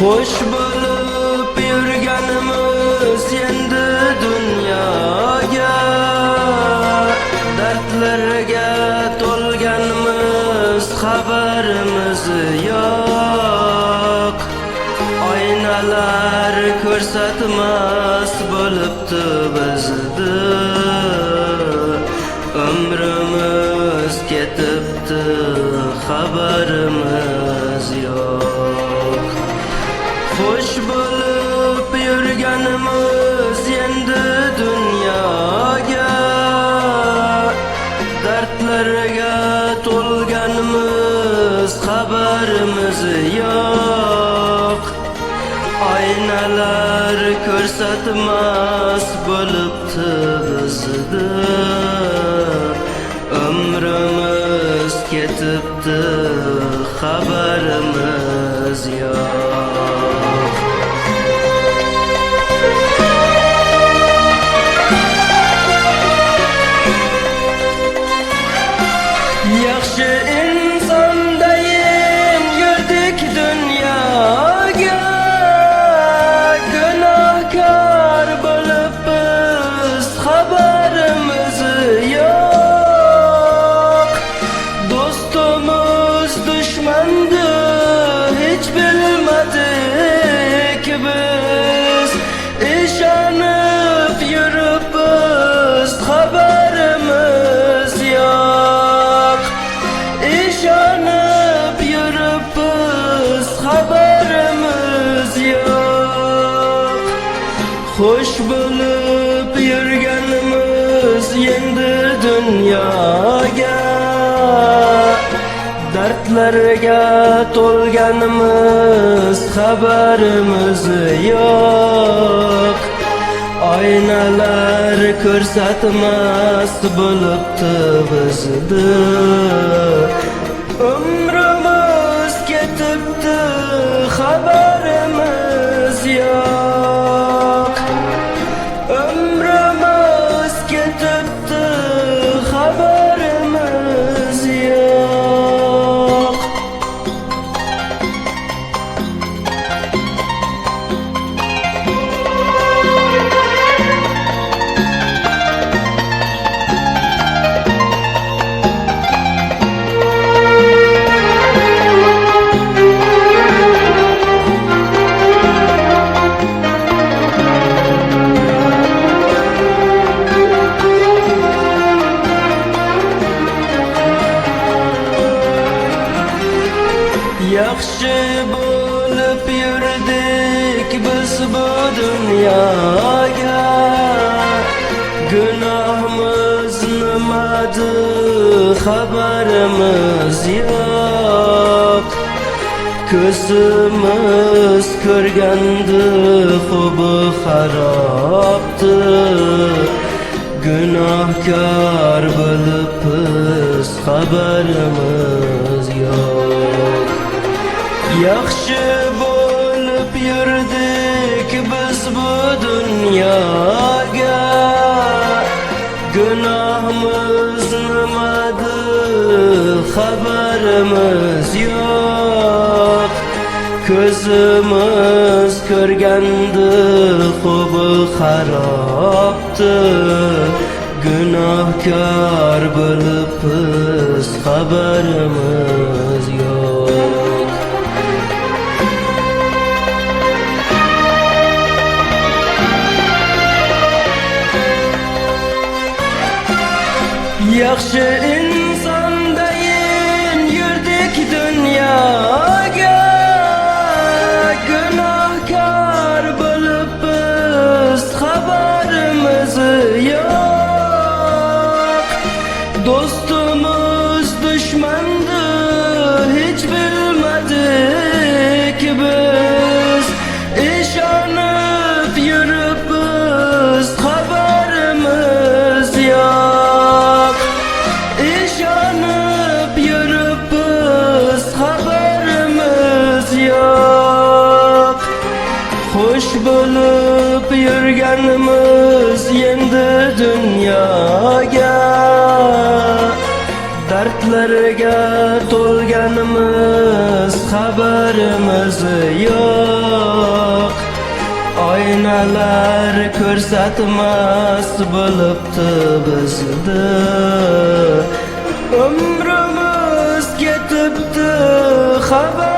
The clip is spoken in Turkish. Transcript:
Xo'sh bo'lib yurganimiz endi dunyoga, dardlarga to'lganmiz, xabarimiz yo'q. Oynalar ko'rsatmas bo'libdi bizni, umrimiz ketibdi, xabarimiz yo'q. Xo'sh bo'lib yurganimiz endi dunyoga, dardlarga to'lganmiz, xabarimiz yo'q. Oynalar ko'rsatmas bo'libdi bizni, umrimiz ketibdi, xabarimiz yo'q. Yaxshi insondayin yurdik dunyoga, gunohkor bo'lib biz, xabarimiz yo'q. Do'stimiz dushmandi hech bilmadik biz, ishonib yuribmiz, xabarimiz yo'q. İşanıp yürüpüz, xabarimiz yo'q. Xo'sh bo'lib yurganimiz endi dunyoga, dardlarga to'lganimiz, xabarimiz yo'q. Oynalar ko'rsatmas bo'libdi bizni, umrimiz ketibdi, xabarimiz yo'q. Umrimiz ketibdi, xabarimiz yo'q. Yaxshi bo'lib yurdik biz bu dunyoga, gunohimiz nimadir, xabarimiz yo'q. Ko'zimiz ko'rgandi xubi xarobdir, gunohkor bo'lib biz, xabarimiz yo'q. Yaxshi bo'lib yurdik biz bu dunyoga, gunohimiz nimadir, xabarimiz yo'q. Ko'zimiz ko'rgandi xubi xarobdir, gunohkor bo'lib biz, xabarimiz yo'q. Yaxshi insondayin yurdik dunyoga, gunohkor bo'lib biz, xabarimiz yo'q. Do'stimiz dushmandi hech bilmadik biz, ishonib yuribmiz, xabarimiz yo'q. İşanıp yürüpüz, xabarimiz yo'q. Xo'sh bo'lib yurganimiz endi dunyoga, dardlarga to'lganimiz, xabarimiz yo'q. aynalar ko'rsatmas bo'libdi bizni. Ömrümüz ketibdi xabar